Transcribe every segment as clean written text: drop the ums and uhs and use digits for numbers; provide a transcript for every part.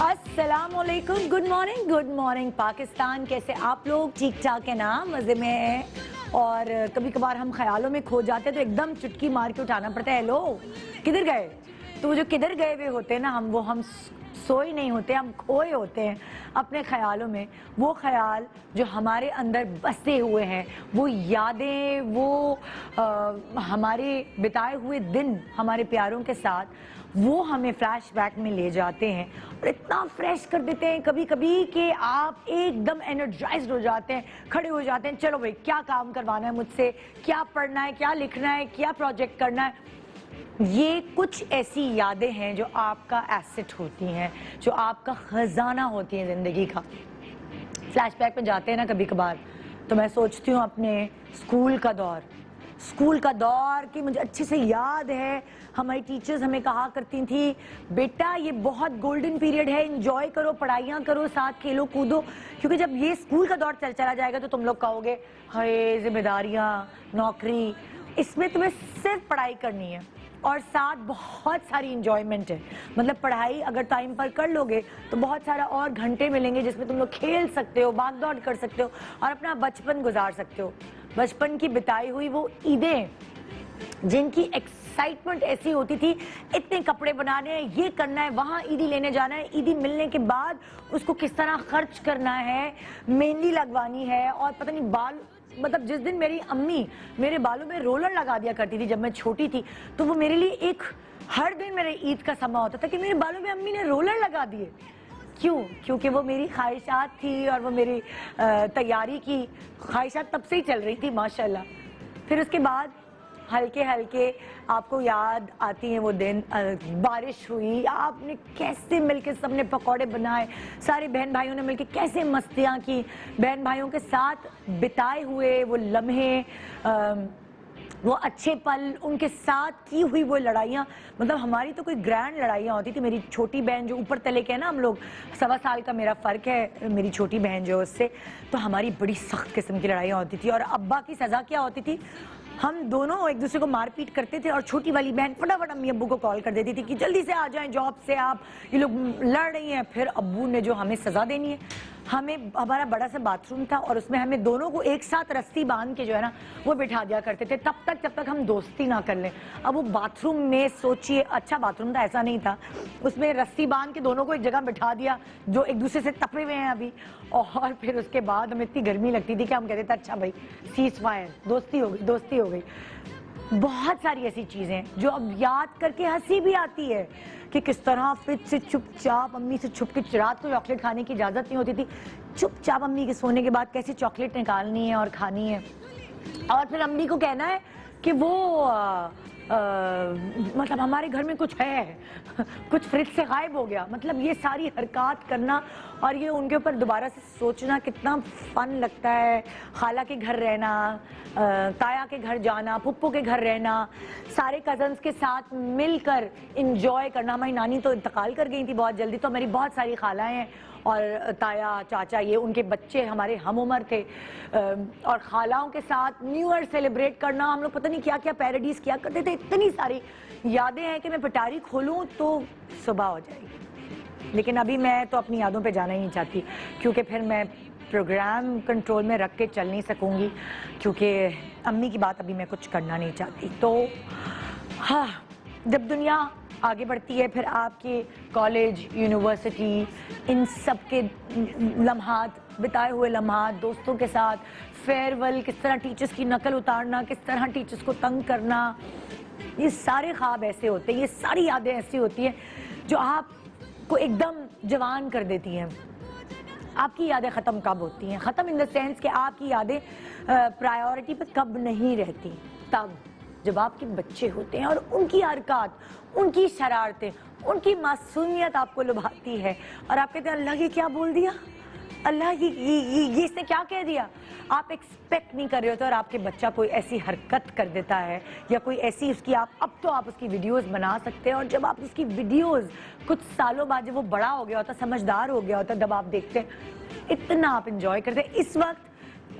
अस्सलामुअलैकुम, good morning Pakistan. कैसे आप लोग? ठीक ठाक है ना? मज़े में हैं? और कभी कभार हम ख्यालों में खो जाते हैं तो एकदम चुटकी मार के उठाना पड़ता है। हेलो, किधर गए? तो वो जो किधर गए हुए होते हैं ना, हम सोए नहीं होते, हम खोए होते हैं अपने ख्यालों में। वो ख्याल जो हमारे अंदर बसे हुए हैं, वो यादें, वो हमारे बिताए हुए दिन हमारे प्यारों के साथ, वो हमें फ्लैशबैक में ले जाते हैं और इतना फ्रेश कर देते हैं कभी कभी कि आप एकदम एनर्जाइज्ड हो जाते हैं, खड़े हो जाते हैं। चलो भाई, क्या काम करवाना है मुझसे, क्या पढ़ना है, क्या लिखना है, क्या प्रोजेक्ट करना है। ये कुछ ऐसी यादें हैं जो आपका एसेट होती हैं, जो आपका खजाना होती है ज़िंदगी का। फ्लैशबैक में जाते हैं ना कभी कभार, तो मैं सोचती हूँ अपने स्कूल का दौर की मुझे अच्छे से याद है। हमारी टीचर्स हमें कहा करती थी, बेटा ये बहुत गोल्डन पीरियड है, एंजॉय करो, पढ़ाइयाँ करो, साथ खेलो कूदो, क्योंकि जब ये स्कूल का दौर चला जाएगा तो तुम लोग कहोगे हाय जिम्मेदारियाँ, नौकरी, इसमें तुम्हें सिर्फ पढ़ाई करनी है और साथ बहुत सारी इंजॉयमेंट है। मतलब पढ़ाई अगर टाइम पर कर लोगे तो बहुत सारा और घंटे मिलेंगे जिसमें तुम लोग खेल सकते हो, भाग दौड़ कर सकते हो और अपना बचपन गुजार सकते हो। बचपन की बिताई हुई वो ईदें जिनकी एक्साइटमेंट ऐसी होती थी, इतने कपड़े बनाने हैं, ये करना है, वहाँ ईदी लेने जाना है, ईदी मिलने के बाद उसको किस तरह खर्च करना है, मेहंदी लगवानी है और पता नहीं बाल, मतलब जिस दिन मेरी अम्मी मेरे बालों में रोलर लगा दिया करती थी जब मैं छोटी थी, तो वो मेरे लिए एक हर दिन मेरे ईद का समय होता था कि मेरे बालों में अम्मी ने रोलर लगा दिए। क्यों? क्योंकि वो मेरी ख्वाहिशात थी और वो मेरी तैयारी की ख्वाहिशात तब से ही चल रही थी माशाल्लाह। फिर उसके बाद हल्के हल्के आपको याद आती हैं वो दिन, बारिश हुई, आपने कैसे मिलके सबने पकौड़े बनाए, सारे बहन भाइयों ने मिलके कैसे मस्तियाँ की, बहन भाइयों के साथ बिताए हुए वो लम्हे, वो अच्छे पल, उनके साथ की हुई वो लड़ाइयाँ। मतलब हमारी तो कोई ग्रैंड लड़ाइयाँ होती थी। मेरी छोटी बहन जो ऊपर तले के है ना, हम लोग 1.25 साल का मेरा फ़र्क है मेरी छोटी बहन जो उससे, तो हमारी बड़ी सख्त किस्म की लड़ाइयाँ होती थी। और अब्बा की सज़ा क्या होती थी, हम दोनों एक दूसरे को मारपीट करते थे और छोटी वाली बहन फटाफट अम्मी अब्बू को कॉल कर देती थी कि जल्दी से आ जाएं जॉब से, आप ये लोग लड़ रही हैं। फिर अब्बू ने जो हमें सज़ा देनी है, हमें, हमारा बड़ा सा बाथरूम था और उसमें हमें दोनों को एक साथ रस्सी बांध के जो है ना वो बिठा दिया करते थे तब तक जब तक हम दोस्ती ना कर लें। अब वो बाथरूम में सोचिए, अच्छा बाथरूम था, ऐसा नहीं था, उसमें रस्सी बांध के दोनों को एक जगह बिठा दिया जो एक दूसरे से तपे हुए हैं अभी। और फिर उसके बाद हमें इतनी गर्मी लगती थी कि हम कहते थे अच्छा भाई सीज फायर, दोस्ती हो गई। बहुत सारी ऐसी चीज़ें जो अब याद करके हंसी भी आती है कि किस तरह फिर से चुपचाप अम्मी से छुप के, रात को चॉकलेट खाने की इजाज़त नहीं होती थी, चुपचाप अम्मी के सोने के बाद कैसे चॉकलेट निकालनी है और खानी है और फिर अम्मी को कहना है कि वो मतलब हमारे घर में कुछ है कुछ फ्रिज से गायब हो गया। मतलब ये सारी हरकत करना और ये उनके ऊपर दोबारा से सोचना कितना फन लगता है। खाला के घर रहना, ताया के घर जाना, पुप्पो के घर रहना, सारे कजन्स के साथ मिलकर इंजॉय करना। हमारी नानी तो इंतकाल कर गई थी बहुत जल्दी, तो मेरी बहुत सारी खालाएँ हैं और ताया चाचा, ये उनके बच्चे हमारे हम उम्र थे। और खालाओं के साथ न्यू ईयर सेलिब्रेट करना, हम लोग पता नहीं क्या क्या पैरोडीज किया करते थे। इतनी सारी यादें हैं कि मैं पिटारी खोलूं तो सुबह हो जाएगी। लेकिन अभी मैं तो अपनी यादों पे जाना ही नहीं चाहती, क्योंकि फिर मैं प्रोग्राम कंट्रोल में रख के चल नहीं सकूंगी, क्योंकि अम्मी की बात अभी मैं कुछ करना नहीं चाहती। तो हाँ, जब दुनिया आगे बढ़ती है फिर आपके कॉलेज, यूनिवर्सिटी, इन सब के लम्हात, बिताए हुए लम्हात दोस्तों के साथ, फेयरवेल, किस तरह टीचर्स की नकल उतारना, किस तरह टीचर्स को तंग करना, ये सारे ख्वाब ऐसे होते हैं, ये सारी यादें ऐसी होती हैं जो आपको एकदम जवान कर देती हैं। आपकी यादें ख़त्म कब होती हैं? ख़त्म इन द सेंस कि आपकी यादें प्रायोरिटी पे कब नहीं रहती, तब जब आपके बच्चे होते हैं और उनकी हरकत, उनकी शरारतें, उनकी मासूमियत आपको लुभाती है और आप कहते हैं अल्लाह ये क्या बोल दिया, अल्लाह ये इसने क्या कह दिया। आप एक्सपेक्ट नहीं कर रहे होते और आपके बच्चा कोई ऐसी हरकत कर देता है या कोई ऐसी उसकी, अब तो आप उसकी वीडियोस बना सकते हैं और जब आप उसकी वीडियोस कुछ सालों बाद जब वो बड़ा हो गया होता, समझदार हो गया होता, जब आप देखते हैं इतना आप इंजॉय करते हैं। इस वक्त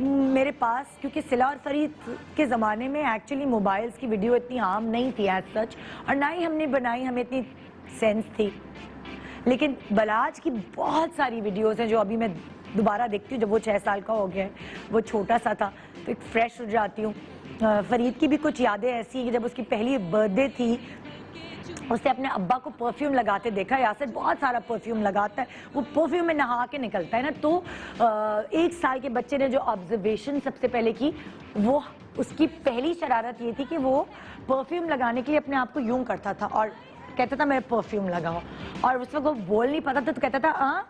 मेरे पास, क्योंकि सिला और फरीद के ज़माने में एक्चुअली मोबाइल्स की वीडियो इतनी आम नहीं थी एज सच, और ना ही हमने बनाई, हमें इतनी सेंस थी। लेकिन बलाज की बहुत सारी वीडियोस हैं जो अभी मैं दोबारा देखती हूँ। जब वो 6 साल का हो गया है, वो छोटा सा था, तो एक फ्रेश हो जाती हूँ। फरीद की भी कुछ यादें ऐसी हैं कि जब उसकी पहली बर्थडे थी, उसने अपने अब्बा को परफ्यूम लगाते देखा। यासिर बहुत सारा परफ्यूम लगाता है, वो परफ्यूम में नहा के निकलता है ना। तो 1 साल के बच्चे ने जो ऑब्जर्वेशन सबसे पहले की, वो उसकी पहली शरारत ये थी कि वो परफ्यूम लगाने के लिए अपने आप को यूं करता था और कहता था मेरे परफ्यूम लगाओ, और उस वक्त वो बोल नहीं पाता था तो कहता था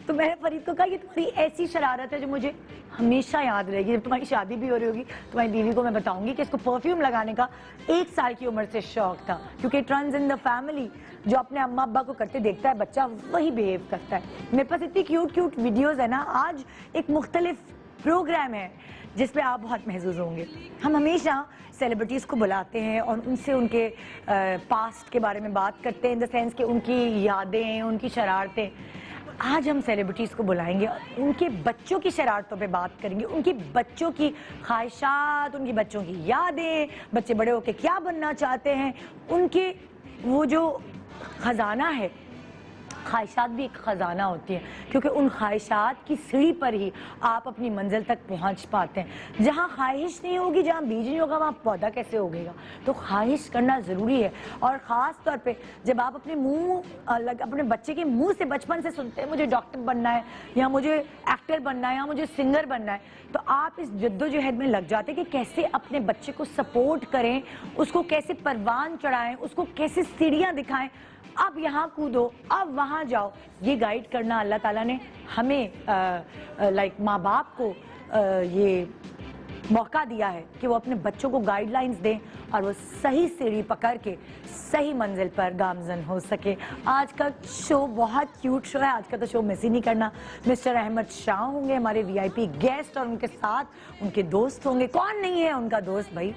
तो मैंने फरीद को कहा ये तुम्हारी ऐसी शरारत है जो मुझे हमेशा याद रहेगी। जब तुम्हारी शादी भी हो रही होगी, तुम्हारी बीवी को मैं बताऊंगी कि इसको परफ्यूम लगाने का 1 साल की उम्र से शौक था, क्योंकि it runs in the family. जो अपने अम्मा अब्बा को करते देखता है बच्चा, वही बिहेव करता है। मेरे पास इतनी क्यूट क्यूट वीडियोज है ना। आज एक मुख्तलिफ प्रोग्राम है जिसपे आप बहुत महसूस होंगे। हम हमेशा सेलिब्रिटीज़ को बुलाते हैं और उनसे उनके पास्ट के बारे में बात करते हैं, इन द सेंस कि उनकी यादें, उनकी शरारतें। आज हम सेलिब्रिटीज़ को बुलाएंगे और उनके बच्चों की शरारतों पे बात करेंगे, उनके बच्चों की ख्वाहिशात, उनकी बच्चों की यादें, बच्चे बड़े होकर क्या बनना चाहते हैं, उनके वो जो खजाना है। ख्वाहिशात भी एक ख़जाना होती है, क्योंकि उन ख्वाहिशात की सीढ़ी पर ही आप अपनी मंजिल तक पहुंच पाते हैं। जहां ख्वाहिश नहीं होगी, जहां बीज नहीं होगा, वहां पौधा कैसे उगेगा। तो ख्वाहिश करना ज़रूरी है। और ख़ास तौर पे जब आप अपने बच्चे के मुंह से बचपन से सुनते हैं मुझे डॉक्टर बनना है, या मुझे एक्टर बनना है, या मुझे सिंगर बनना है, तो आप इस जद्दोजहद में लग जाते हैं कि कैसे अपने बच्चे को सपोर्ट करें, उसको कैसे परवान चढ़ाएं, उसको कैसे सीढ़ियाँ दिखाएं। अब यहाँ कूदो, अब वहाँ जाओ, ये गाइड करना अल्लाह ताला ने हमें लाइक माँ बाप को ये मौका दिया है कि वो अपने बच्चों को गाइडलाइंस दें और वो सही सीढ़ी पकड़ के सही मंजिल पर गामजन हो सके। आज का शो बहुत क्यूट शो है, आज का तो शो मिस ही नहीं करना। मिस्टर अहमद शाह होंगे हमारे VIP गेस्ट, और उनके साथ उनके दोस्त होंगे। कौन नहीं है उनका दोस्त भाई,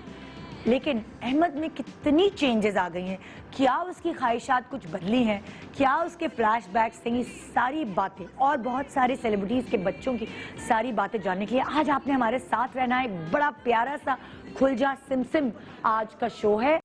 लेकिन अहमद में कितनी चेंजेस आ गई हैं, क्या उसकी ख्वाहिशात कुछ बदली हैं, क्या उसके फ्लैशबैक्स हैं, ये सारी बातें और बहुत सारे सेलिब्रिटीज़ के बच्चों की सारी बातें जानने के लिए आज आपने हमारे साथ रहना है। एक बड़ा प्यारा सा खुल जा सिम सिम आज का शो है।